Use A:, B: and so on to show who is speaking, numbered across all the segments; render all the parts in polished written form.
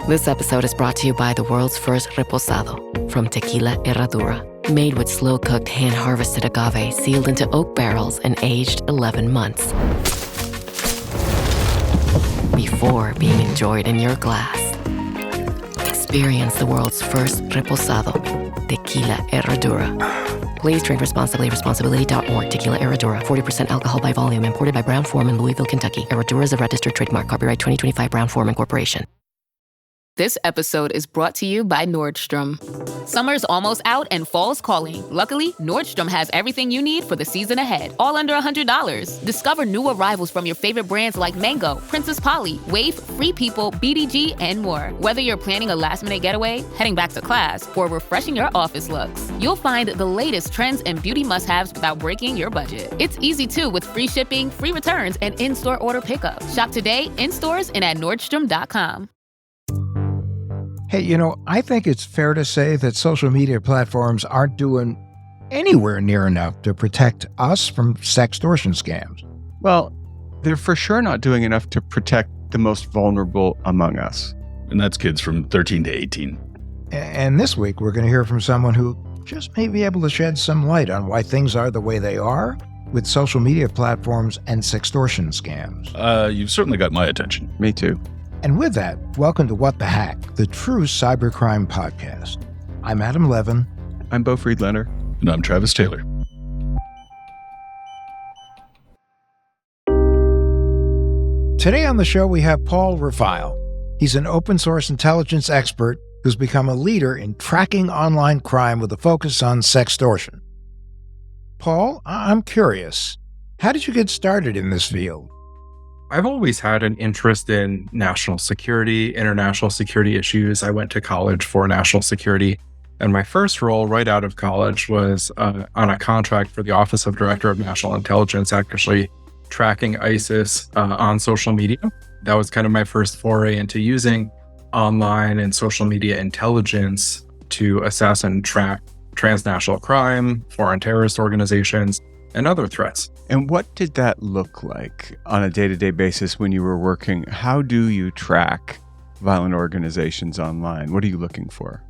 A: This episode is brought to you by the world's first reposado from Tequila Herradura, made with slow-cooked, hand-harvested agave sealed into oak barrels and aged 11 months before being enjoyed in your glass. Experience the world's first reposado, Tequila Herradura. Please drink responsibly. Responsibility.org. Tequila Herradura. 40% alcohol by volume. Imported by Brown-Forman, Louisville, Kentucky. Herradura is a registered trademark. Copyright 2025 Brown-Forman Corporation.
B: This episode is brought to you by Nordstrom. Summer's almost out and fall's calling. Luckily, Nordstrom has everything you need for the season ahead, all under $100. Discover new arrivals from your favorite brands like Mango, Princess Polly, Wave, Free People, BDG, and more. Whether you're planning a last-minute getaway, heading back to class, or refreshing your office looks, you'll find the latest trends and beauty must-haves without breaking your budget. It's easy, too, with free shipping, free returns, and in-store order pickup. Shop today, in stores, and at Nordstrom.com.
C: Hey, I think it's fair to say that social media platforms aren't doing anywhere near enough to protect us from sextortion scams.
D: Well, they're for sure not doing enough to protect the most vulnerable among us.
E: And that's kids from 13 to 18.
C: And this week, we're going to hear from someone who just may be able to shed some light on why things are the way they are with social media platforms and sextortion scams.
E: You've certainly got my attention.
D: Me too.
C: And with that, welcome to What the Hack, the true cybercrime podcast. I'm Adam Levin.
D: I'm Beau Friedlander.
E: And I'm Travis Taylor.
C: Today on the show, we have Paul Raffile. He's an open source intelligence expert who's become a leader in tracking online crime with a focus on sextortion. Paul, I'm curious, how did you get started in this field?
F: I've always had an interest in national security, international security issues. I went to college for national security, and my first role right out of college was on a contract for the Office of Director of National Intelligence, actually tracking ISIS on social media. That was kind of my first foray into using online and social media intelligence to assess and track transnational crime, foreign terrorist organizations, and other threats.
D: And what did that look like on a day-to-day basis when you were working? How do you track violent organizations online? What are you looking for?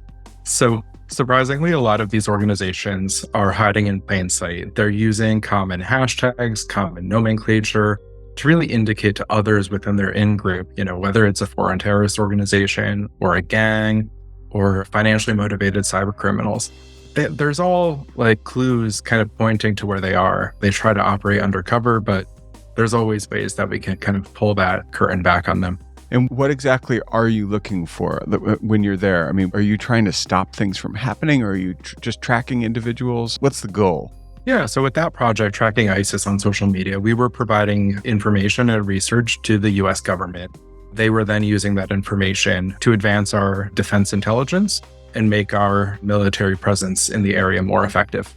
F: So surprisingly, a lot of these organizations are hiding in plain sight. They're using common hashtags, common nomenclature to really indicate to others within their in-group, whether it's a foreign terrorist organization or a gang or financially motivated cyber criminals. There's all clues kind of pointing to where they are. They try to operate undercover, but there's always ways that we can kind of pull that curtain back on them.
D: And what exactly are you looking for when you're there? I mean, are you trying to stop things from happening, or are you just tracking individuals? What's the goal?
F: Yeah, so with that project, tracking ISIS on social media, we were providing information and research to the US government. They were then using that information to advance our defense intelligence and make our military presence in the area more effective.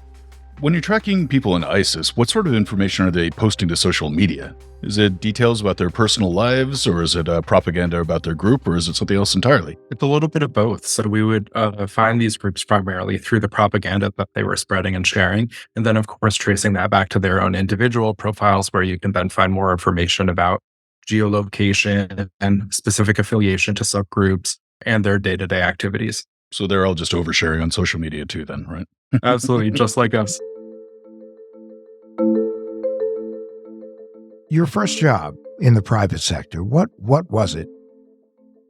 E: When you're tracking people in ISIS, what sort of information are they posting to social media? Is it details about their personal lives, or is it propaganda about their group, or is it something else entirely?
F: It's a little bit of both. So we would find these groups primarily through the propaganda that they were spreading and sharing, and then of course tracing that back to their own individual profiles, where you can then find more information about geolocation and specific affiliation to subgroups and their day-to-day activities.
E: So they're all just oversharing on social media too then, right?
F: Absolutely, just like us.
C: Your first job in the private sector, what was it?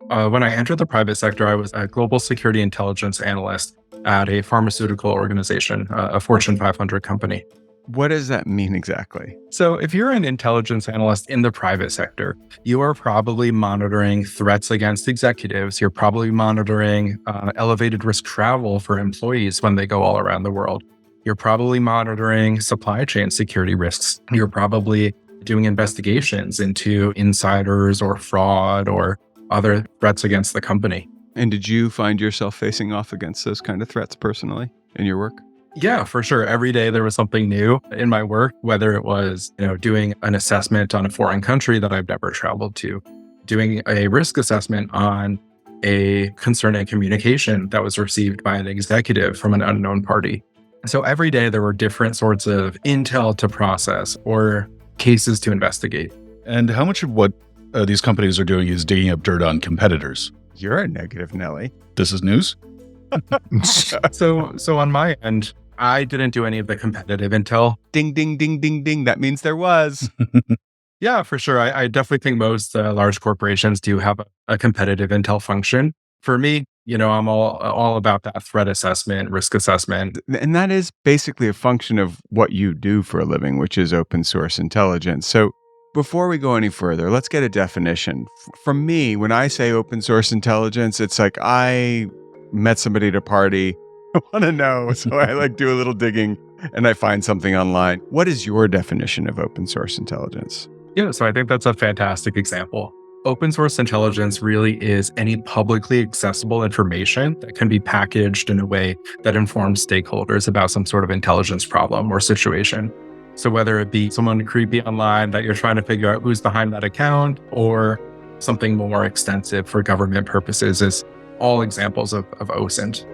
F: When I entered the private sector, I was a global security intelligence analyst at a pharmaceutical organization, a Fortune 500 company.
D: What does that mean exactly?
F: So if you're an intelligence analyst in the private sector, you are probably monitoring threats against executives. You're probably monitoring elevated risk travel for employees when they go all around the world. You're probably monitoring supply chain security risks. You're probably doing investigations into insiders or fraud or other threats against the company.
D: And did you find yourself facing off against those kind of threats personally in your work?
F: Yeah, for sure. Every day there was something new in my work, whether it was, doing an assessment on a foreign country that I've never traveled to, doing a risk assessment on a concerning communication that was received by an executive from an unknown party. So every day there were different sorts of intel to process or cases to investigate.
E: And how much of what these companies are doing is digging up dirt on competitors?
D: You're a negative Nelly.
E: This is news?
F: So on my end, I didn't do any of the competitive intel.
D: Ding, ding, ding, ding, ding. That means there was.
F: Yeah, for sure. I definitely think most large corporations do have a competitive intel function. For me, I'm all about that threat assessment, risk assessment.
D: And that is basically a function of what you do for a living, which is open source intelligence. So before we go any further, let's get a definition. From me, when I say open source intelligence, it's like I met somebody at a party. I want to know. So I do a little digging and I find something online. What is your definition of open source intelligence?
F: Yeah, so I think that's a fantastic example. Open source intelligence really is any publicly accessible information that can be packaged in a way that informs stakeholders about some sort of intelligence problem or situation. So whether it be someone creepy online that you're trying to figure out who's behind that account, or something more extensive for government purposes, is all examples of OSINT.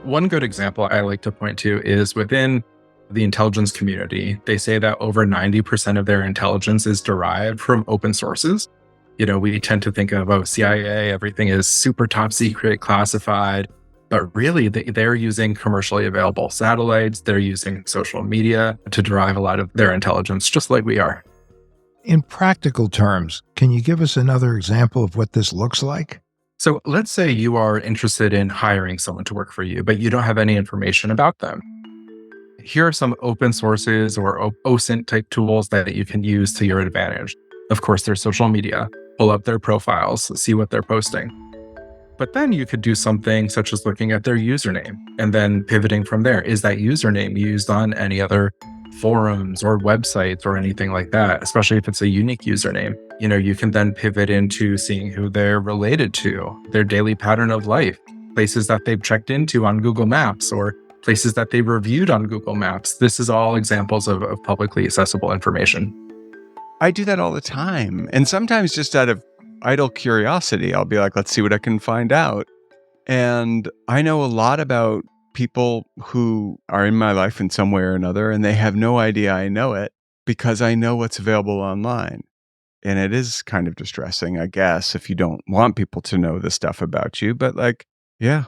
F: One good example I like to point to is within the intelligence community. They say that over 90% of their intelligence is derived from open sources. We tend to think of, CIA, everything is super top secret, classified, but really they're using commercially available satellites. They're using social media to derive a lot of their intelligence, just like we are.
C: In practical terms, can you give us another example of what this looks like?
F: So let's say you are interested in hiring someone to work for you, but you don't have any information about them. Here are some open sources or OSINT type tools that you can use to your advantage. Of course, there's social media. Pull up their profiles, see what they're posting. But then you could do something such as looking at their username and then pivoting from there. Is that username used on any other forums or websites or anything like that, especially if it's a unique username? You can then pivot into seeing who they're related to, their daily pattern of life, places that they've checked into on Google Maps, or places that they've reviewed on Google Maps. This is all examples of publicly accessible information.
D: I do that all the time. And sometimes just out of idle curiosity, I'll be like, let's see what I can find out. And I know a lot about people who are in my life in some way or another, and they have no idea I know it because I know what's available online. And it is kind of distressing, I guess, if you don't want people to know the stuff about you. But yeah.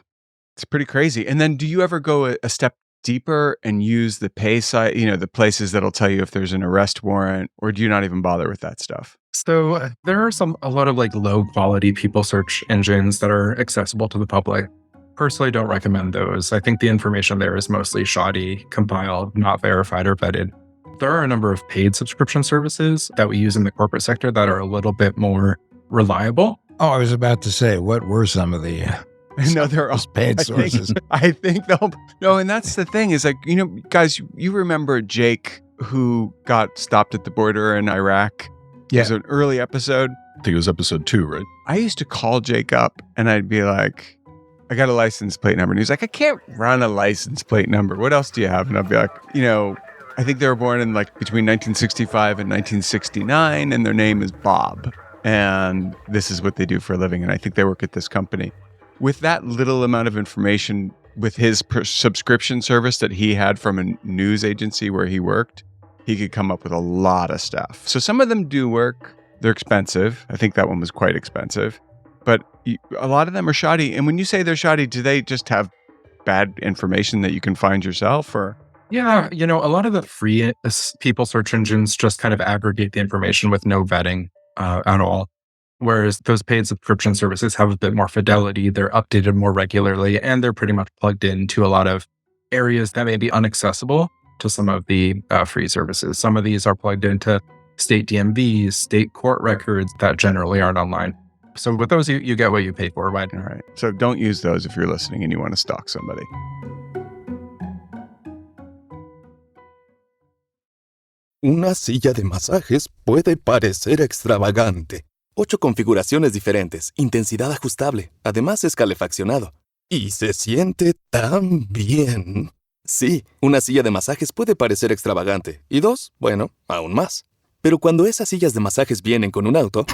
D: It's pretty crazy. And then do you ever go a step deeper and use the pay site, the places that'll tell you if there's an arrest warrant, or do you not even bother with that stuff?
F: So there are a lot of low quality people search engines that are accessible to the public. Personally, don't recommend those. I think the information there is mostly shoddy, compiled, not verified or vetted. There are a number of paid subscription services that we use in the corporate sector that are a little bit more reliable.
C: Oh, I was about to say, what were some of the...
D: No, they're all
C: paid sources.
D: I think they'll... No, and that's the thing is guys, you remember Jake who got stopped at the border in Iraq?
C: Yeah.
D: It was an early episode.
E: I think it was episode 2, right?
D: I used to call Jake up and I'd be like, I got a license plate number. And he's like, I can't run a license plate number. What else do you have? And I'd be like, I think they were born in between 1965 and 1969 and their name is Bob. And this is what they do for a living. And I think they work at this company. With that little amount of information, with his subscription service that he had from a news agency where he worked, he could come up with a lot of stuff. So some of them do work. They're expensive. I think that one was quite expensive. But a lot of them are shoddy. And when you say they're shoddy, do they just have bad information that you can find yourself? Or
F: Yeah, a lot of the free people search engines just kind of aggregate the information with no vetting at all. Whereas those paid subscription services have a bit more fidelity, they're updated more regularly, and they're pretty much plugged into a lot of areas that may be inaccessible to some of the free services. Some of these are plugged into state DMVs, state court records that generally aren't online. So with those, you get what you pay for, right?
D: All right. So don't use those if you're listening and you want to stalk somebody.
G: Una silla de masajes puede parecer extravagante. 8 configuraciones diferentes, intensidad ajustable, además es calefaccionado. Y se siente tan bien. Sí, una silla de masajes puede parecer extravagante. Y 2, bueno, aún más. Pero cuando esas sillas de masajes vienen con un auto,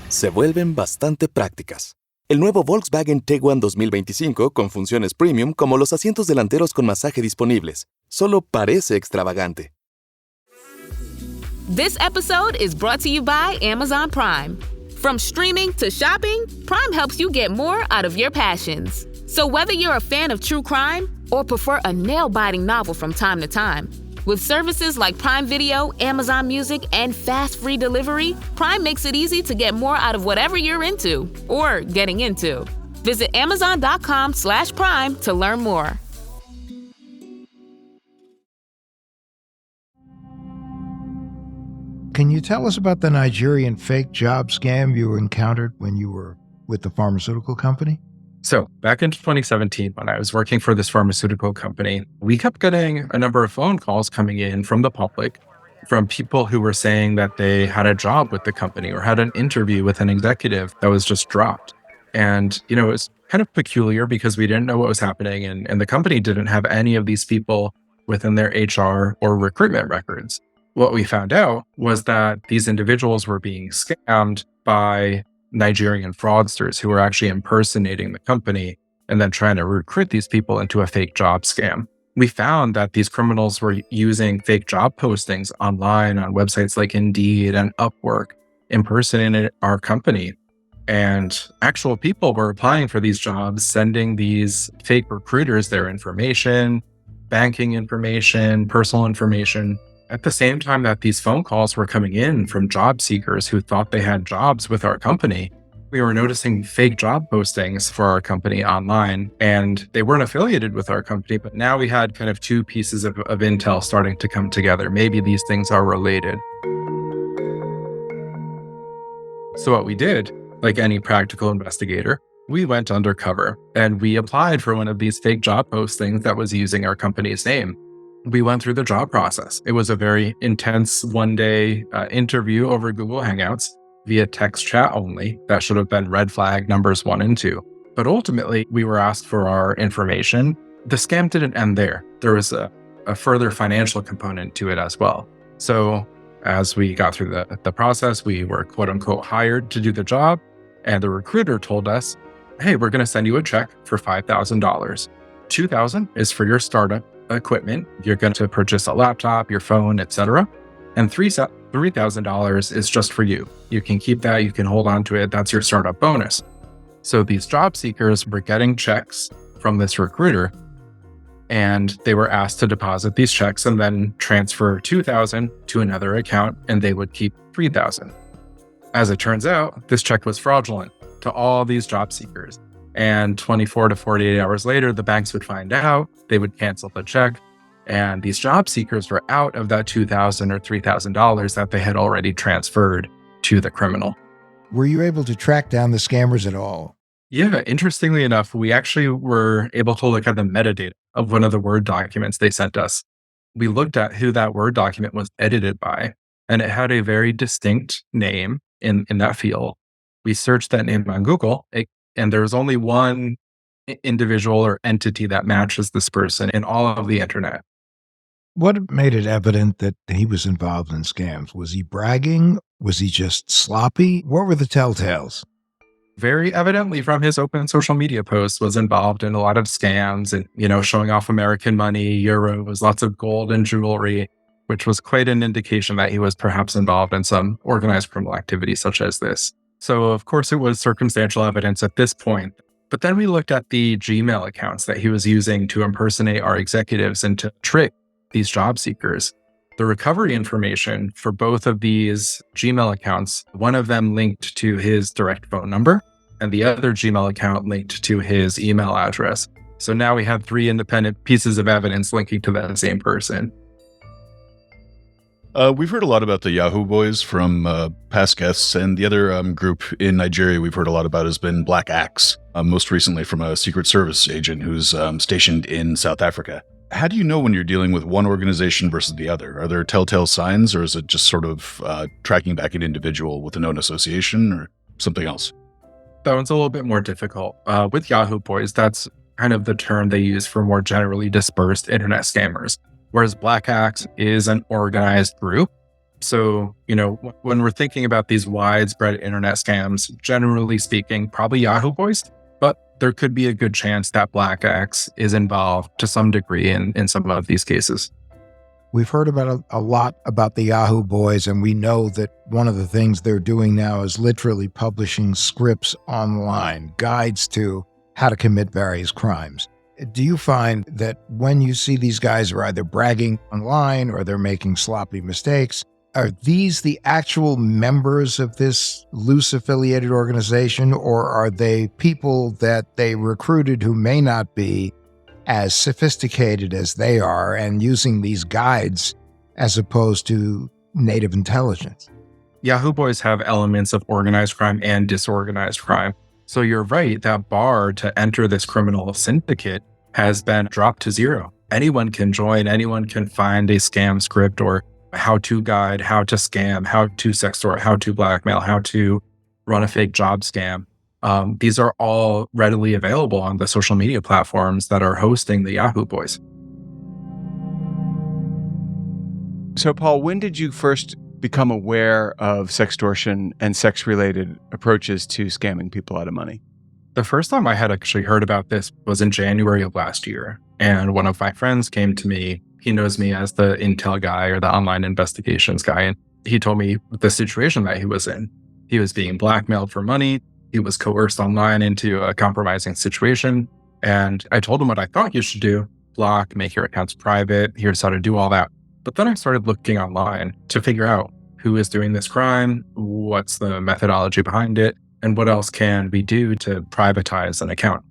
G: se vuelven bastante prácticas. El nuevo Volkswagen Tiguan 2025 con funciones premium como los asientos delanteros con masaje disponibles. Solo parece extravagante.
B: This episode is brought to you by Amazon Prime. From streaming to shopping, Prime helps you get more out of your passions. So whether you're a fan of true crime or prefer a nail-biting novel from time to time, with services like Prime Video, Amazon Music, and fast free delivery, Prime makes it easy to get more out of whatever you're into or getting into. Visit Amazon.com/Prime to learn more.
C: Can you tell us about the Nigerian fake job scam you encountered when you were with the pharmaceutical company?
F: So back in 2017, when I was working for this pharmaceutical company, we kept getting a number of phone calls coming in from the public, from people who were saying that they had a job with the company or had an interview with an executive that was just dropped. And, it was kind of peculiar because we didn't know what was happening, and the company didn't have any of these people within their HR or recruitment records. What we found out was that these individuals were being scammed by Nigerian fraudsters who were actually impersonating the company and then trying to recruit these people into a fake job scam. We found that these criminals were using fake job postings online on websites like Indeed and Upwork, impersonating our company. And actual people were applying for these jobs, sending these fake recruiters their information, banking information, personal information. At the same time that these phone calls were coming in from job seekers who thought they had jobs with our company, we were noticing fake job postings for our company online, and they weren't affiliated with our company. But now we had kind of two pieces of intel starting to come together. Maybe these things are related. So what we did, like any practical investigator, we went undercover and we applied for one of these fake job postings that was using our company's name. We went through the job process. It was a very intense one-day interview over Google Hangouts via text chat only. That should have been red flag numbers 1 and 2. But ultimately, we were asked for our information. The scam didn't end there. There was a further financial component to it as well. So as we got through the process, we were quote unquote hired to do the job. And the recruiter told us, hey, we're going to send you a check for $5,000. $2,000 is for your startup equipment. You're going to purchase a laptop, your phone, etc. And $3,000 is just for you. You can keep that. You can hold on to it. That's your startup bonus. So these job seekers were getting checks from this recruiter, and they were asked to deposit these checks and then transfer $2,000 to another account, and they would keep $3,000. As it turns out, this check was fraudulent to all these job seekers. And 24 to 48 hours later, the banks would find out, they would cancel the check, and these job seekers were out of that $2,000 or $3,000 that they had already transferred to the criminal.
C: Were you able to track down the scammers at all?
F: Yeah, interestingly enough, we actually were able to look at the metadata of one of the Word documents they sent us. We looked at who that Word document was edited by, and it had a very distinct name in that field. We searched that name on Google, and there's only one individual or entity that matches this person in all of the internet.
C: What made it evident that he was involved in scams? Was he bragging? Was he just sloppy? What were the telltales?
F: Very evidently from his open social media posts was involved in a lot of scams and, showing off American money, euros, lots of gold and jewelry, which was quite an indication that he was perhaps involved in some organized criminal activity such as this. So, of course, it was circumstantial evidence at this point. But then we looked at the Gmail accounts that he was using to impersonate our executives and to trick these job seekers. The recovery information for both of these Gmail accounts, one of them linked to his direct phone number, and the other Gmail account linked to his email address. So now we have 3 independent pieces of evidence linking to that same person.
E: We've heard a lot about the Yahoo Boys from past guests, and the other group in Nigeria we've heard a lot about has been Black Axe, most recently from a Secret Service agent who's stationed in South Africa. How do you know when you're dealing with one organization versus the other? Are there telltale signs, or is it just sort of tracking back an individual with a known association or something else?
F: That one's a little bit more difficult. With Yahoo Boys, that's kind of the term they use for more generally dispersed internet scammers. Whereas Black Axe is an organized group. So, when we're thinking about these widespread internet scams, generally speaking, probably Yahoo Boys, but there could be a good chance that Black Axe is involved to some degree in some of these cases.
C: We've heard about a lot about the Yahoo Boys, and we know that one of the things they're doing now is literally publishing scripts online, guides to how to commit various crimes. Do you find that when you see these guys are either bragging online or they're making sloppy mistakes, are these the actual members of this loose affiliated organization, or are they people that they recruited who may not be as sophisticated as they are and using these guides as opposed to native intelligence?
F: Yahoo Boys have elements of organized crime and disorganized crime. So you're right, that bar to enter this criminal syndicate has been dropped to zero. Anyone can join, anyone can find a scam script or how-to guide, how to scam, how to sextort, how to blackmail, how to run a fake job scam. These are all readily available on the social media platforms that are hosting the Yahoo Boys.
D: So, Paul, when did you first become aware of sextortion and sex-related approaches to scamming people out of money?
F: The first time I had actually heard about this was in January of last year. And one of my friends came to me. He knows me as the intel guy or the online investigations guy. And he told me the situation that he was in. He was being blackmailed for money. He was coerced online into a compromising situation. And I told him what I thought you should do: block, make your accounts private. Here's how to do all that. But then I started looking online to figure out who is doing this crime, what's the methodology behind it, and what else can we do to privatize an account.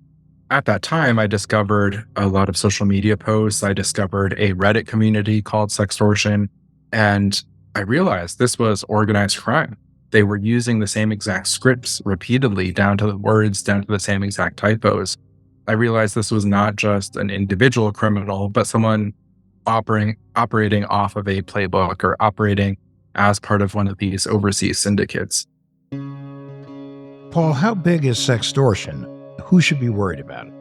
F: At that time, I discovered a lot of social media posts. I discovered a Reddit community called Sextortion, and I realized this was organized crime. They were using the same exact scripts repeatedly, down to the words, down to the same exact typos. I realized this was not just an individual criminal, but someone operating off of a playbook or operating as part of one of these overseas syndicates.
C: Paul, how big is sextortion? Who should be worried about it?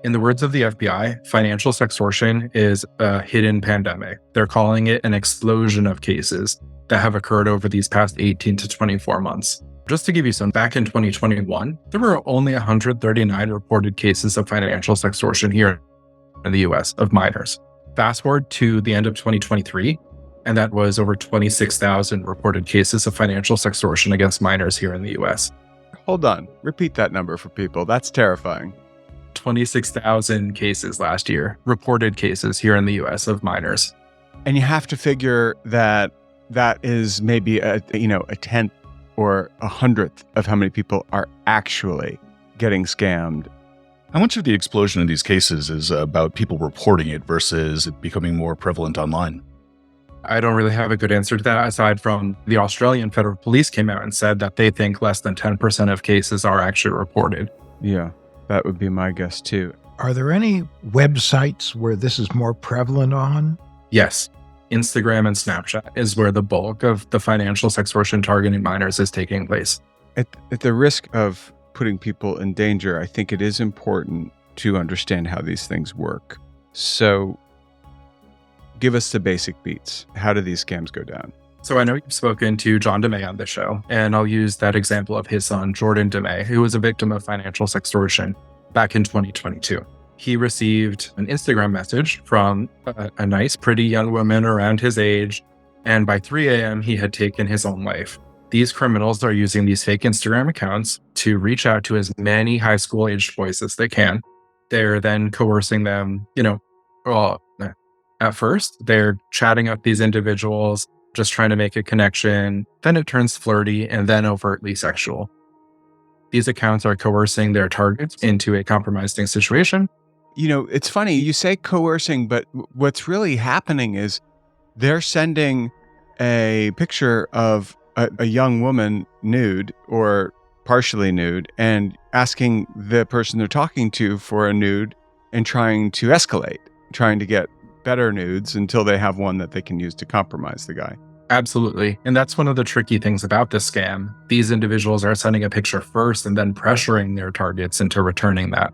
F: In the words of the FBI, financial sextortion is a hidden pandemic. They're calling it an explosion of cases that have occurred over these past 18 to 24 months. Just to give you some, back in 2021, there were only 139 reported cases of financial sextortion here in the US of minors. Fast forward to the end of 2023, and that was over 26,000 reported cases of financial sextortion against minors here in the US.
D: Hold on. Repeat that number for people. That's terrifying.
F: 26,000 cases last year, reported cases here in the US of minors.
D: And you have to figure that that is maybe a tenth or a hundredth of how many people are actually getting scammed.
E: How much of the explosion in these cases is about people reporting it versus it becoming more prevalent online?
F: I don't really have a good answer to that, aside from the Australian Federal Police came out and said that they think less than 10% of cases are actually reported.
D: Yeah, that would be my guess too.
C: Are there any websites where this is more prevalent on?
F: Yes. Instagram and Snapchat is where the bulk of the financial sextortion targeting minors is taking place.
D: At the risk of putting people in danger, I think it is important to understand how these things work. So give us the basic beats. How do these scams go down?
F: So I know you've spoken to John DeMay on this show, and I'll use that example of his son, Jordan DeMay, who was a victim of financial sextortion back in 2022. He received an Instagram message from a nice, pretty young woman around his age, and by 3 a.m., he had taken his own life. These criminals are using these fake Instagram accounts to reach out to as many high school-aged boys as they can. They're then coercing them, at first, they're chatting up these individuals, just trying to make a connection. Then it turns flirty and then overtly sexual. These accounts are coercing their targets into a compromising situation.
D: It's funny, you say coercing, but what's really happening is they're sending a picture of a young woman nude or partially nude and asking the person they're talking to for a nude and trying to escalate, trying to get better nudes until they have one that they can use to compromise the guy.
F: Absolutely. And that's one of the tricky things about this scam. These individuals are sending a picture first and then pressuring their targets into returning that.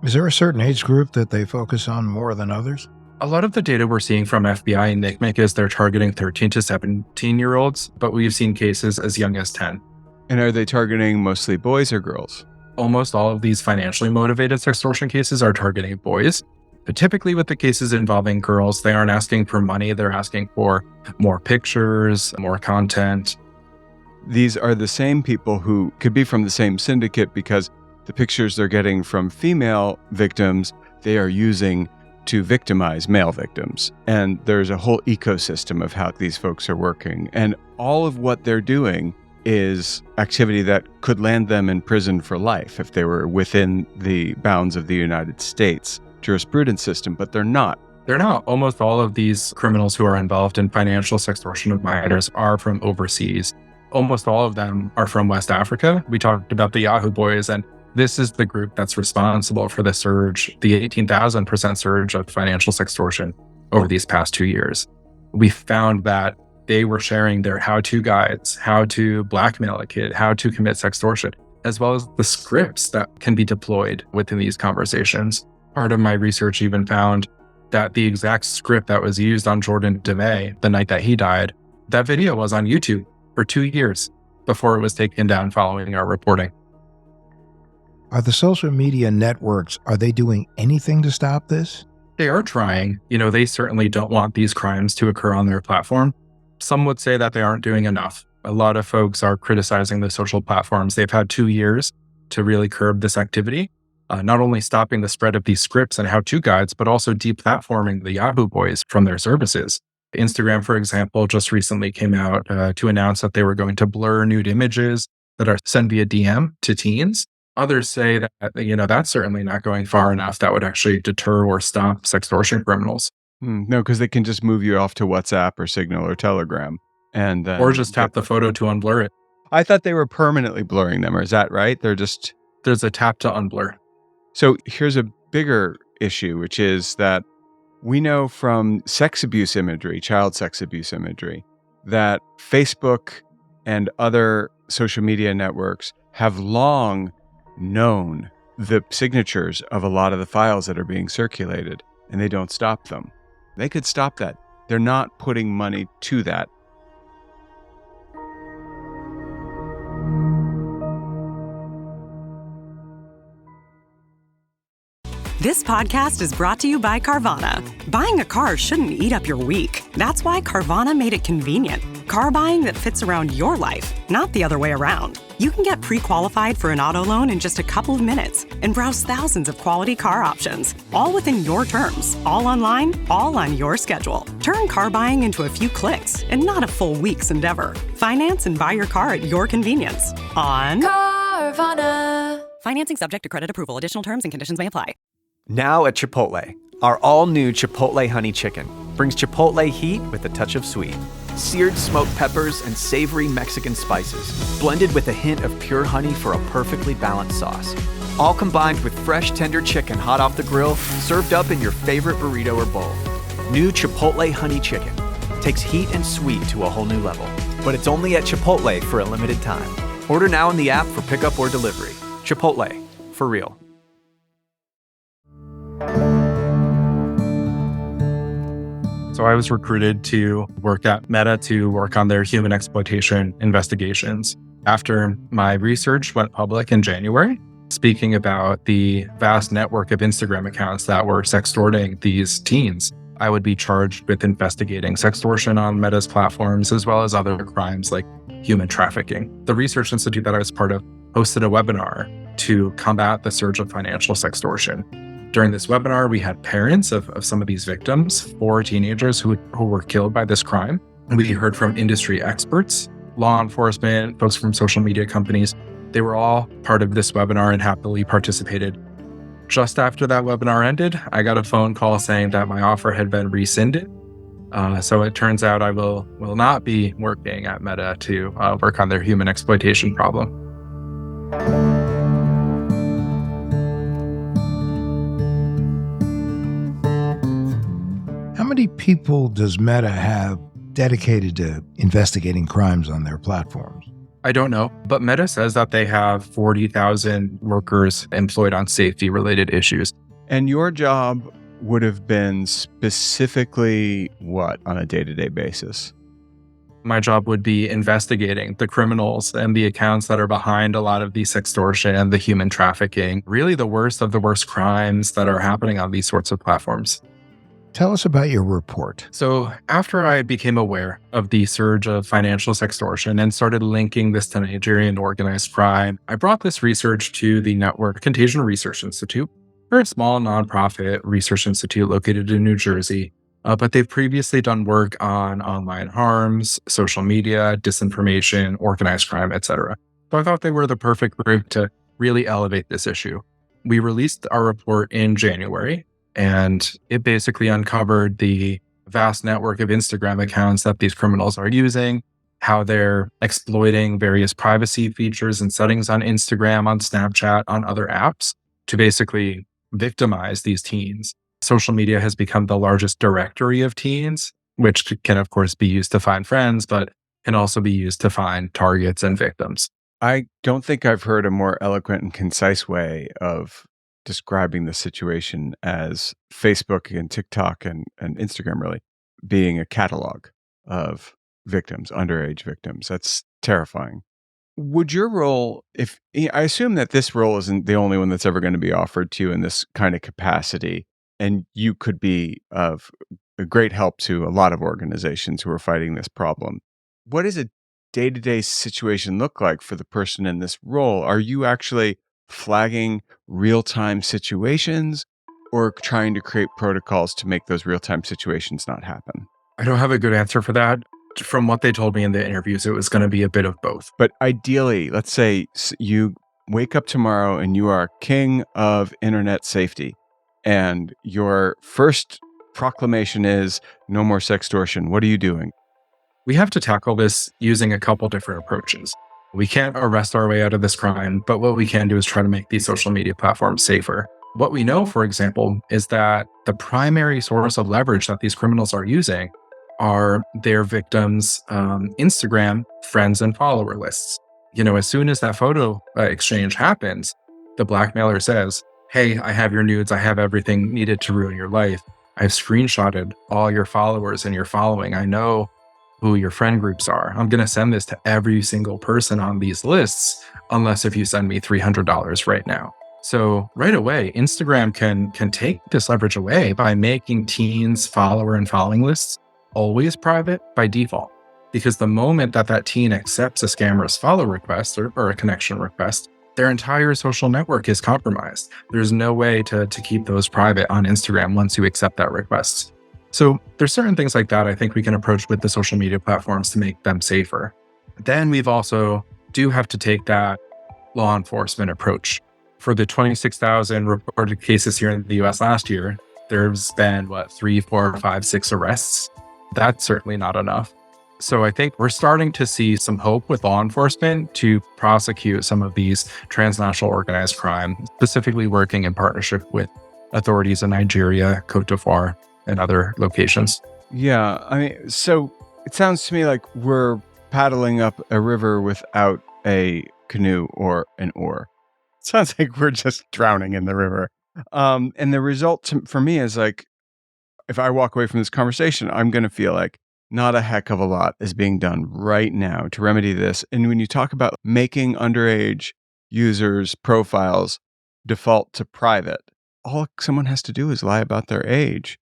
C: Is there a certain age group that they focus on more than others?
F: A lot of the data we're seeing from FBI and NCMEC is they're targeting 13 to 17-year-olds, but we've seen cases as young as 10.
D: And are they targeting mostly boys or girls?
F: Almost all of these financially motivated sextortion cases are targeting boys. But typically with the cases involving girls, they aren't asking for money. They're asking for more pictures, more content.
D: These are the same people who could be from the same syndicate because the pictures they're getting from female victims, they are using to victimize male victims. And there's a whole ecosystem of how these folks are working. And all of what they're doing is activity that could land them in prison for life if they were within the bounds of the United States jurisprudence system, but they're not.
F: They're not. Almost all of these criminals who are involved in financial sextortion of minors are from overseas. Almost all of them are from West Africa. We talked about the Yahoo Boys, and this is the group that's responsible for the surge, the 18,000% surge of financial sextortion over these past 2 years. We found that they were sharing their how-to guides, how to blackmail a kid, how to commit sextortion, as well as the scripts that can be deployed within these conversations. Part of my research even found that the exact script that was used on Jordan DeMay the night that he died, that video was on YouTube for 2 years before it was taken down following our reporting.
C: Are the social media networks, are they doing anything to stop this?
F: They are trying. They certainly don't want these crimes to occur on their platform. Some would say that they aren't doing enough. A lot of folks are criticizing the social platforms. They've had 2 years to really curb this activity, not only stopping the spread of these scripts and how-to guides, but also deplatforming the Yahoo Boys from their services. Instagram, for example, just recently came out to announce that they were going to blur nude images that are sent via DM to teens. Others say that, that's certainly not going far enough. That would actually deter or stop sextortion criminals.
D: No, because they can just move you off to WhatsApp or Signal or Telegram.
F: Or just tap the photo to unblur it.
D: I thought they were permanently blurring them, or is that right?
F: There's a tap to unblur.
D: So here's a bigger issue, which is that we know from sex abuse imagery, child sex abuse imagery, that Facebook and other social media networks have long known the signatures of a lot of the files that are being circulated, and they don't stop them. They could stop that. They're not putting money to that.
H: This podcast is brought to you by Carvana. Buying a car shouldn't eat up your week. That's why Carvana made it convenient. Car buying that fits around your life, not the other way around. You can get pre-qualified for an auto loan in just a couple of minutes and browse thousands of quality car options, all within your terms, all online, all on your schedule. Turn car buying into a few clicks and not a full week's endeavor. Finance and buy your car at your convenience on Carvana. Financing subject to credit approval. Additional terms and conditions may apply.
I: Now at Chipotle, our all-new Chipotle Honey Chicken brings Chipotle heat with a touch of sweet. Seared smoked peppers and savory Mexican spices, blended with a hint of pure honey for a perfectly balanced sauce. All combined with fresh, tender chicken hot off the grill, served up in your favorite burrito or bowl. New Chipotle Honey Chicken takes heat and sweet to a whole new level. But it's only at Chipotle for a limited time. Order now in the app for pickup or delivery. Chipotle, for real.
F: So I was recruited to work at Meta to work on their human exploitation investigations. After my research went public in January, speaking about the vast network of Instagram accounts that were sextorting these teens, I would be charged with investigating sextortion on Meta's platforms, as well as other crimes like human trafficking. The research institute that I was part of hosted a webinar to combat the surge of financial sextortion. During this webinar, we had parents of some of these victims, 4 teenagers who were killed by this crime. We heard from industry experts, law enforcement, folks from social media companies. They were all part of this webinar and happily participated. Just after that webinar ended, I got a phone call saying that my offer had been rescinded. So it turns out I will not be working at Meta to work on their human exploitation problem.
C: How many people does Meta have dedicated to investigating crimes on their platforms?
F: I don't know, but Meta says that they have 40,000 workers employed on safety-related issues.
D: And your job would have been specifically what on a day-to-day basis?
F: My job would be investigating the criminals and the accounts that are behind a lot of the sextortion, the human trafficking, really the worst of the worst crimes that are happening on these sorts of platforms.
C: Tell us about your report.
F: So after I became aware of the surge of financial sextortion and started linking this to Nigerian organized crime, I brought this research to the Network Contagion Research Institute. They're a small nonprofit research institute located in New Jersey, but they've previously done work on online harms, social media, disinformation, organized crime, etc. So I thought they were the perfect group to really elevate this issue. We released our report in January, and it basically uncovered the vast network of Instagram accounts that these criminals are using, how they're exploiting various privacy features and settings on Instagram, on Snapchat, on other apps to basically victimize these teens. Social media has become the largest directory of teens, which can, of course, be used to find friends, but can also be used to find targets and victims.
D: I don't think I've heard a more eloquent and concise way of describing the situation as Facebook and TikTok and Instagram really being a catalog of victims, underage victims. That's terrifying. Would your role, I assume that this role isn't the only one that's ever going to be offered to you in this kind of capacity, and you could be of a great help to a lot of organizations who are fighting this problem. What does a day-to-day situation look like for the person in this role? Are you actually flagging real-time situations or trying to create protocols to make those real-time situations not happen?
F: I don't have a good answer for that. From what they told me in the interviews, it was going to be a bit of both.
D: But ideally, let's say you wake up tomorrow and you are king of internet safety, and your first proclamation is no more sextortion. What are you doing?
F: We have to tackle this using a couple different approaches. We can't arrest our way out of this crime, but what we can do is try to make these social media platforms safer. What we know, for example, is that the primary source of leverage that these criminals are using are their victims' Instagram friends and follower lists. As soon as that photo exchange happens, the blackmailer says, hey, I have your nudes. I have everything needed to ruin your life. I've screenshotted all your followers and your following. I know who your friend groups are. I'm going to send this to every single person on these lists, unless if you send me $300 right now. So right away, Instagram can take this leverage away by making teens' follower and following lists always private by default. Because the moment that teen accepts a scammer's follow request or a connection request, their entire social network is compromised. There's no way to keep those private on Instagram once you accept that request. So there's certain things like that I think we can approach with the social media platforms to make them safer. Then we've also do have to take that law enforcement approach. For the 26,000 reported cases here in the US last year, there's been 3, 4, 5, 6 arrests. That's certainly not enough. So I think we're starting to see some hope with law enforcement to prosecute some of these transnational organized crime, specifically working in partnership with authorities in Nigeria, Cote d'Ivoire, and other locations.
D: Yeah, I mean, so it sounds to me like we're paddling up a river without a canoe or an oar. It sounds like we're just drowning in the river. And the result for me is like, if I walk away from this conversation, I'm going to feel like not a heck of a lot is being done right now to remedy this. And when you talk about making underage users' profiles default to private, all someone has to do is lie about their age.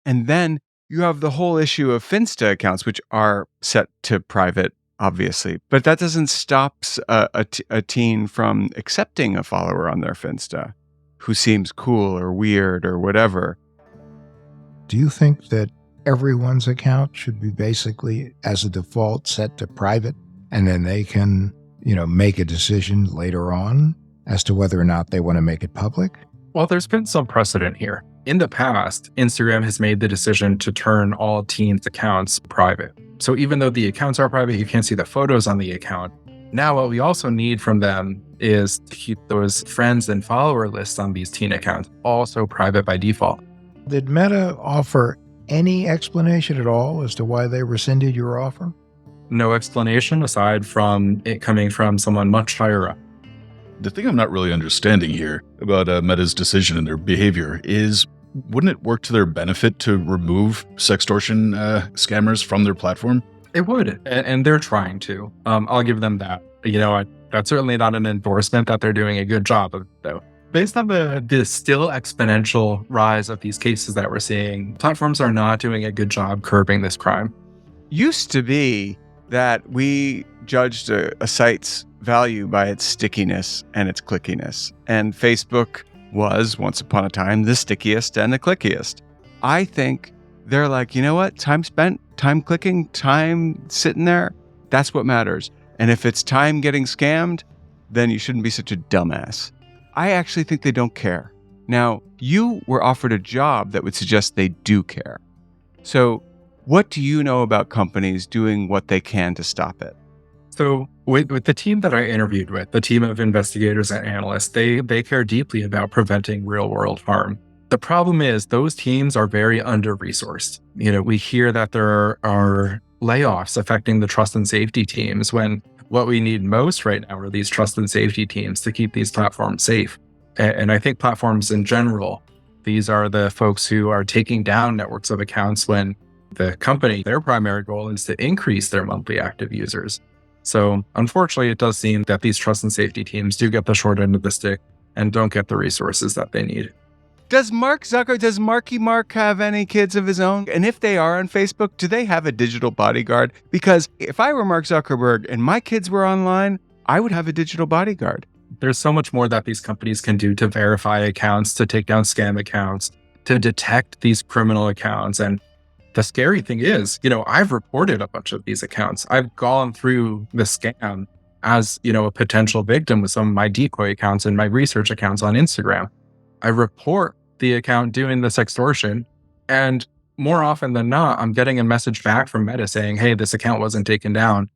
D: And then you have the whole issue of Finsta accounts, which are set to private, obviously. But that doesn't stop a teen from accepting a follower on their Finsta who seems cool or weird or whatever.
C: Do you think that everyone's account should be basically as a default set to private, and then they can, make a decision later on as to whether or not they want to make it public?
F: Well, there's been some precedent here. In the past, Instagram has made the decision to turn all teens' accounts private. So even though the accounts are private, you can't see the photos on the account. Now, what we also need from them is to keep those friends and follower lists on these teen accounts also private by default.
C: Did Meta offer any explanation at all as to why they rescinded your offer?
F: No explanation aside from it coming from someone much higher up.
E: The thing I'm not really understanding here about Meta's decision and their behavior is, wouldn't it work to their benefit to remove sextortion scammers from their platform?
F: It would, and they're trying to. I'll give them that. That's certainly not an endorsement that they're doing a good job of, though. Based on the still exponential rise of these cases that we're seeing, platforms are not doing a good job curbing this crime.
D: Used to be that we judged a site's value by its stickiness and its clickiness. And Facebook was, once upon a time, the stickiest and the clickiest. I think they're like, you know what? Time spent, time clicking, time sitting there, that's what matters. And if it's time getting scammed, then you shouldn't be such a dumbass. I actually think they don't care. Now, you were offered a job that would suggest they do care. So what do you know about companies doing what they can to stop it?
F: So with the team that I interviewed with, the team of investigators and analysts, they care deeply about preventing real-world harm. The problem is those teams are very under-resourced. We hear that there are layoffs affecting the trust and safety teams when what we need most right now are these trust and safety teams to keep these platforms safe. And I think platforms in general, these are the folks who are taking down networks of accounts when the company, their primary goal is to increase their monthly active users. So unfortunately, it does seem that these trust and safety teams do get the short end of the stick and don't get the resources that they need.
D: Does Marky Mark have any kids of his own? And if they are on Facebook, do they have a digital bodyguard? Because if I were Mark Zuckerberg and my kids were online, I would have a digital bodyguard.
F: There's so much more that these companies can do to verify accounts, to take down scam accounts, to detect these criminal accounts. And the scary thing is, I've reported a bunch of these accounts. I've gone through the scam as, a potential victim with some of my decoy accounts and my research accounts on Instagram. I report the account doing the sextortion, and more often than not, I'm getting a message back from Meta saying, hey, this account wasn't taken down.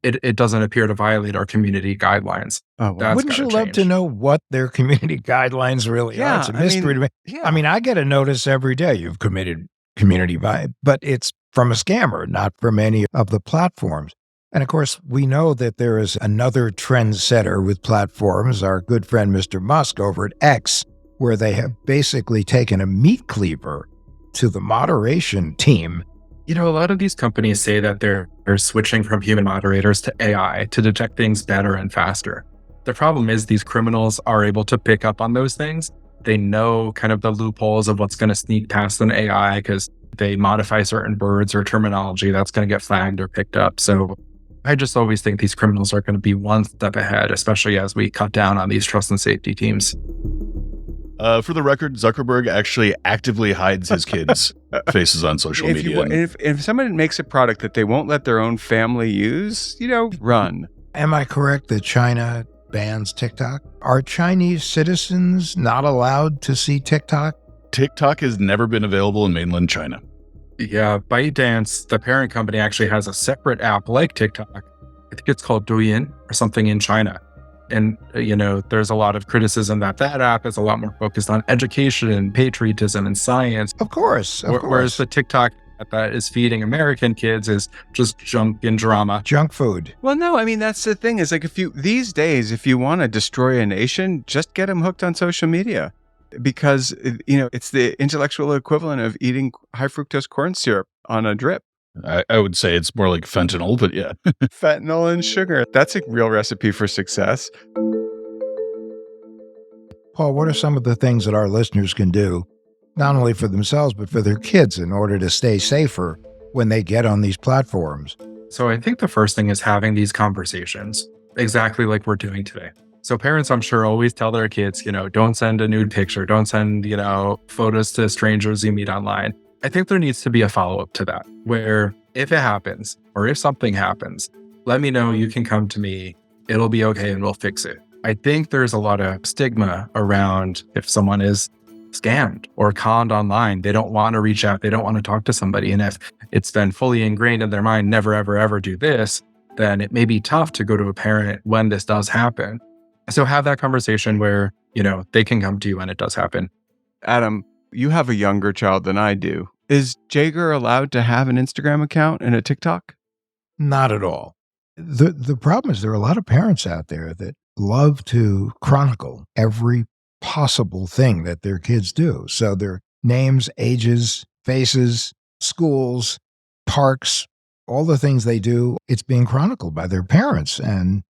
F: It doesn't appear to violate our community guidelines.
C: Oh, well, wouldn't you love to know what their community guidelines really are? It's a mystery to me.
D: Yeah.
C: I mean, I get a notice every day you've committed community violation, but it's from a scammer, not from any of the platforms. And of course, we know that there is another trendsetter with platforms, our good friend Mr. Musk over at X, where they have basically taken a meat cleaver to the moderation team.
F: A lot of these companies say that they're switching from human moderators to AI to detect things better and faster. The problem is these criminals are able to pick up on those things. They know kind of the loopholes of what's going to sneak past an AI because they modify certain words or terminology that's going to get flagged or picked up. So I just always think these criminals are going to be one step ahead, especially as we cut down on these trust and safety teams.
E: For the record, Zuckerberg actually actively hides his kids' faces on social media.
D: If someone makes a product that they won't let their own family use, run.
C: Am I correct that China bans TikTok? Are Chinese citizens not allowed to see TikTok?
E: TikTok has never been available in mainland China.
F: Yeah, ByteDance, the parent company, actually has a separate app like TikTok. I think it's called Douyin or something in China. And, there's a lot of criticism that app is a lot more focused on education and patriotism and science.
C: Of course.
F: Whereas the TikTok that is feeding American kids is just junk and drama.
C: Junk food.
D: Well, no, I mean, that's the thing is like these days, if you want to destroy a nation, just get them hooked on social media because, it's the intellectual equivalent of eating high fructose corn syrup on a drip.
E: I would say it's more like fentanyl, but yeah.
D: Fentanyl and sugar. That's a real recipe for success.
C: Paul, what are some of the things that our listeners can do, not only for themselves, but for their kids in order to stay safer when they get on these platforms?
F: So I think the first thing is having these conversations, exactly like we're doing today. So parents, I'm sure, always tell their kids, don't send a nude picture, don't send, photos to strangers you meet online. I think there needs to be a follow-up to that, where if it happens or if something happens, let me know, you can come to me, it'll be okay and we'll fix it. I think there's a lot of stigma around if someone is scammed or conned online, they don't want to reach out, they don't want to talk to somebody. And if it's been fully ingrained in their mind, never, ever, ever do this, then it may be tough to go to a parent when this does happen. So have that conversation where, they can come to you when it does happen.
D: Adam, you have a younger child than I do. Is Jager allowed to have an Instagram account and a TikTok?
C: Not at all. The problem is there are a lot of parents out there that love to chronicle every possible thing that their kids do. So their names, ages, faces, schools, parks, all the things they do, it's being chronicled by their parents. And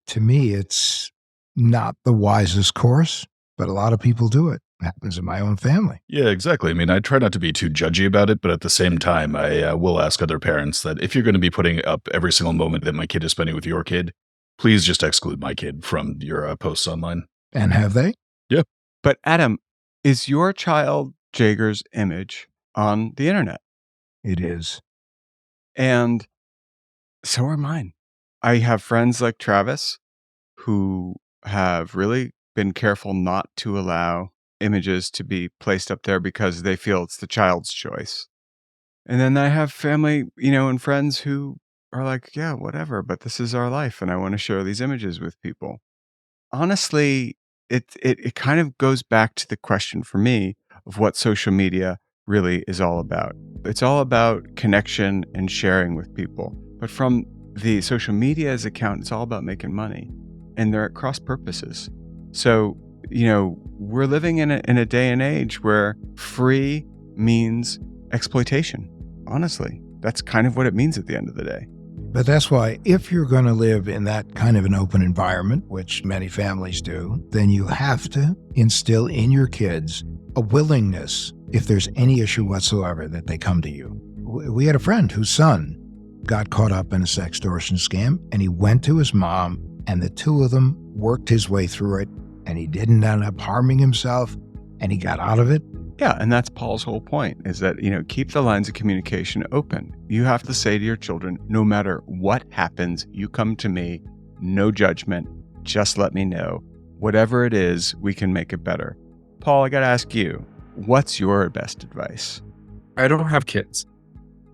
C: to me, it's not the wisest course, but a lot of people do it. It happens in my own family.
E: Yeah, exactly. I mean, I try not to be too judgy about it, but at the same time, I will ask other parents that if you're going to be putting up every single moment that my kid is spending with your kid, please just exclude my kid from your posts online.
C: And have they?
E: Yeah.
D: But Adam, is your child Jager's image on the internet?
C: It is.
D: And so are mine. I have friends like Travis who have really been careful not to allow images to be placed up there because they feel it's the child's choice. And then I have family, and friends who are like, yeah, whatever, but this is our life and I want to share these images with people. Honestly, it kind of goes back to the question for me of what social media really is all about. It's all about connection and sharing with people. But from the social media's account, it's all about making money, and they're at cross purposes. So, we're living in a day and age where free means exploitation. Honestly, that's kind of what it means at the end of the day.
C: But that's why if you're going to live in that kind of an open environment, which many families do, then you have to instill in your kids a willingness, if there's any issue whatsoever, that they come to you. We had a friend whose son got caught up in a sextortion scam, and he went to his mom, and the two of them worked his way through it, and he didn't end up harming himself, and he got out of it.
D: Yeah, and that's Paul's whole point, is that, keep the lines of communication open. You have to say to your children, no matter what happens, you come to me, no judgment, just let me know. Whatever it is, we can make it better. Paul, I got to ask you, what's your best advice?
F: I don't have kids.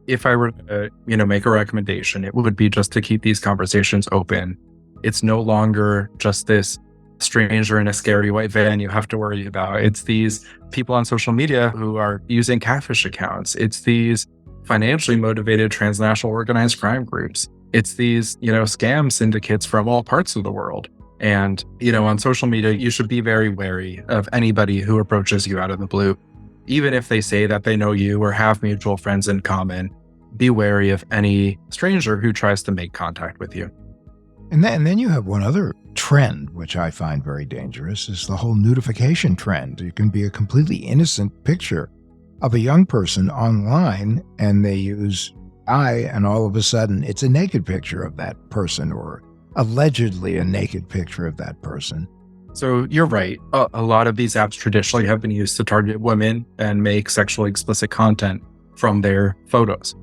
F: If I were to, make a recommendation, it would be just to keep these conversations open. It's no longer just this stranger in a scary white van you have to worry about. It's these people on social media who are using catfish accounts. It's these financially motivated transnational organized crime groups. It's these, scam syndicates from all parts of the world. And, on social media, you should be very wary of anybody who approaches you out of the blue. Even if they say that they know you or have mutual friends in common, be wary of any stranger who tries to make contact with you.
C: And then you have one other trend, which I find very dangerous, is the whole nudification trend. You can be a completely innocent picture of a young person online, and they use AI, and all of a sudden it's a naked picture of that person, or allegedly a naked picture of that person.
F: So you're right. A lot of these apps traditionally have been used to target women and make sexually explicit content from their photos.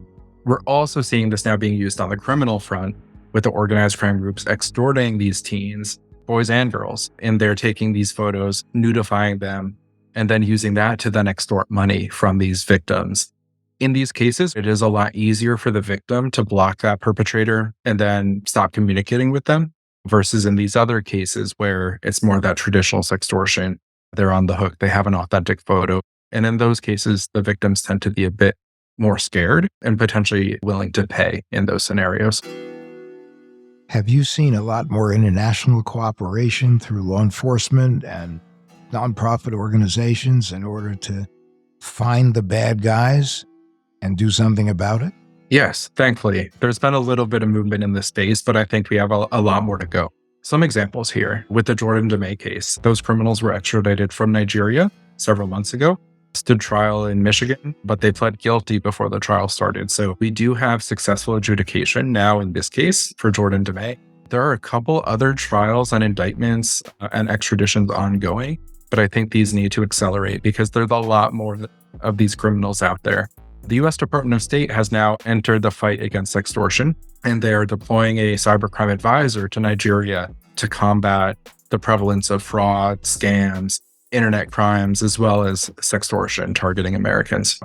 F: We're also seeing this now being used on the criminal front, with the organized crime groups extorting these teens, boys and girls, and they're taking these photos, nudifying them, and then using that to then extort money from these victims. In these cases, it is a lot easier for the victim to block that perpetrator and then stop communicating with them, versus in these other cases where it's more that traditional sextortion. They're on the hook, they have an authentic photo. And in those cases, the victims tend to be a bit more scared and potentially willing to pay in those scenarios.
C: Have you seen a lot more international cooperation through law enforcement and nonprofit organizations in order to find the bad guys and do something about it?
F: Yes, thankfully. There's been a little bit of movement in this space, but I think we have a lot more to go. Some examples here. With the Jordan DeleteMe case, those criminals were extradited from Nigeria several months ago, stood trial in Michigan, but they pled guilty before the trial started. So we do have successful adjudication now in this case for Jordan DeleteMe. There are a couple other trials and indictments and extraditions ongoing, but I think these need to accelerate because there's a lot more of these criminals out there. The U.S. Department of State has now entered the fight against sextortion, and they are deploying a cybercrime advisor to Nigeria to combat the prevalence of fraud, scams, internet crimes, as well as sextortion targeting Americans.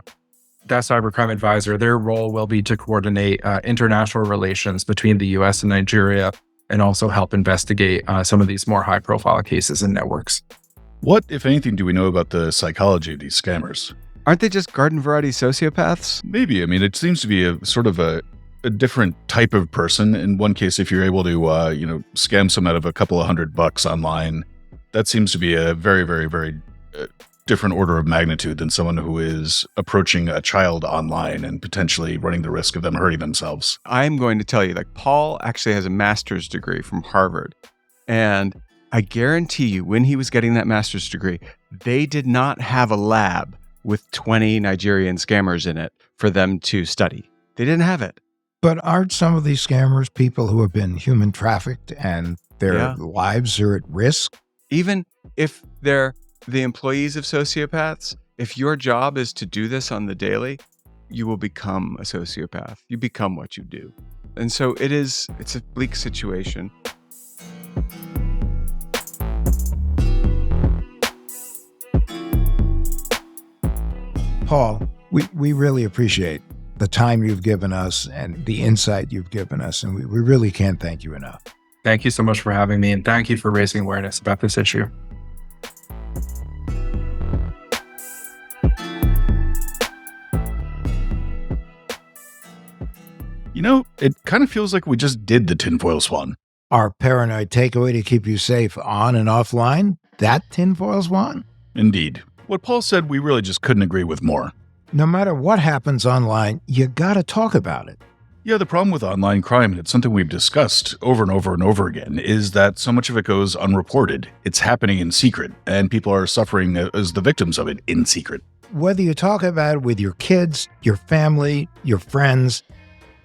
F: That cybercrime advisor, their role will be to coordinate international relations between the U.S. and Nigeria, and also help investigate some of these more high-profile cases and networks.
E: What, if anything, do we know about the psychology of these scammers?
D: Aren't they just garden variety sociopaths?
E: Maybe. I mean, it seems to be a sort of a different type of person. In one case, if you're able to, scam some out of a couple of $100 online, that seems to be a very, very, very different order of magnitude than someone who is approaching a child online and potentially running the risk of them hurting themselves.
D: I'm going to tell you, like, Paul actually has a master's degree from Harvard. And I guarantee you, when he was getting that master's degree, they did not have a lab with 20 Nigerian scammers in it for them to study. They didn't have it.
C: But aren't some of these scammers people who have been human trafficked and their lives are at risk?
D: Even if they're the employees of sociopaths, if your job is to do this on the daily, you will become a sociopath. You become what you do. And so it's a bleak situation.
C: Paul, we really appreciate the time you've given us and the insight you've given us, and we really can't thank you enough.
F: Thank you so much for having me, and thank you for raising awareness about this issue.
E: You know, it kind of feels like we just did the tinfoil swan.
C: Our paranoid takeaway to keep you safe on and offline? That tinfoil swan?
E: Indeed. What Paul said, we really just couldn't agree with more.
C: No matter what happens online, you gotta talk about it.
E: Yeah, the problem with online crime, and it's something we've discussed over and over and over again, is that so much of it goes unreported. It's happening in secret, and people are suffering as the victims of it in secret.
C: Whether you talk about it with your kids, your family, your friends,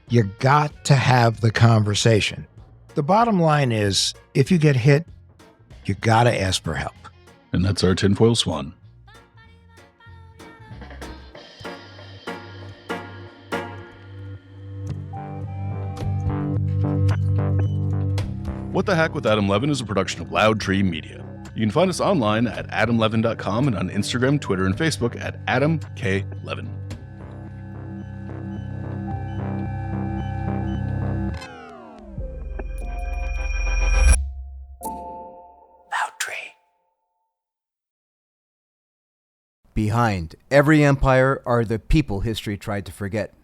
C: you got to have the conversation. The bottom line is, if you get hit, you gotta ask for help.
E: And that's our tinfoil swan. What the Hack with Adam Levin is a production of Loud Tree Media. You can find us online at adamlevin.com and on Instagram, Twitter, and Facebook at Adam K. Levin.
J: Behind every empire are the people history tried to forget.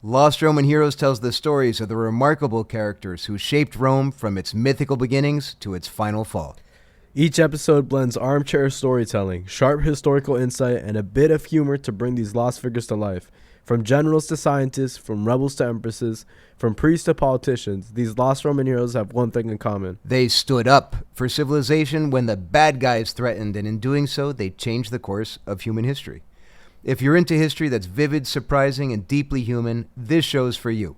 J: Lost Roman Heroes tells the stories of the remarkable characters who shaped Rome from its mythical beginnings to its final fall.
K: Each episode blends armchair storytelling, sharp historical insight, and a bit of humor to bring these lost figures to life. From generals to scientists, from rebels to empresses, from priests to politicians, these lost Roman heroes have one thing in common.
J: They stood up for civilization when the bad guys threatened, and in doing so, they changed the course of human history. If you're into history that's vivid, surprising, and deeply human, this show's for you.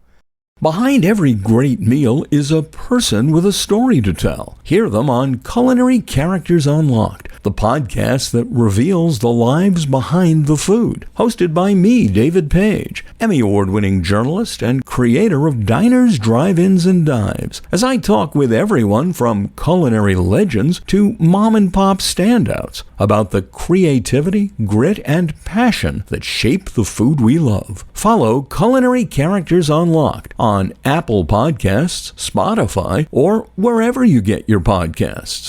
L: Behind every great meal is a person with a story to tell. Hear them on Culinary Characters Unlocked, the podcast that reveals the lives behind the food. Hosted by me, David Page, Emmy Award-winning journalist and creator of Diners, Drive-Ins, and Dives, as I talk with everyone from culinary legends to mom-and-pop standouts about the creativity, grit, and passion that shape the food we love. Follow Culinary Characters Unlocked on Apple Podcasts, Spotify, or wherever you get your podcasts.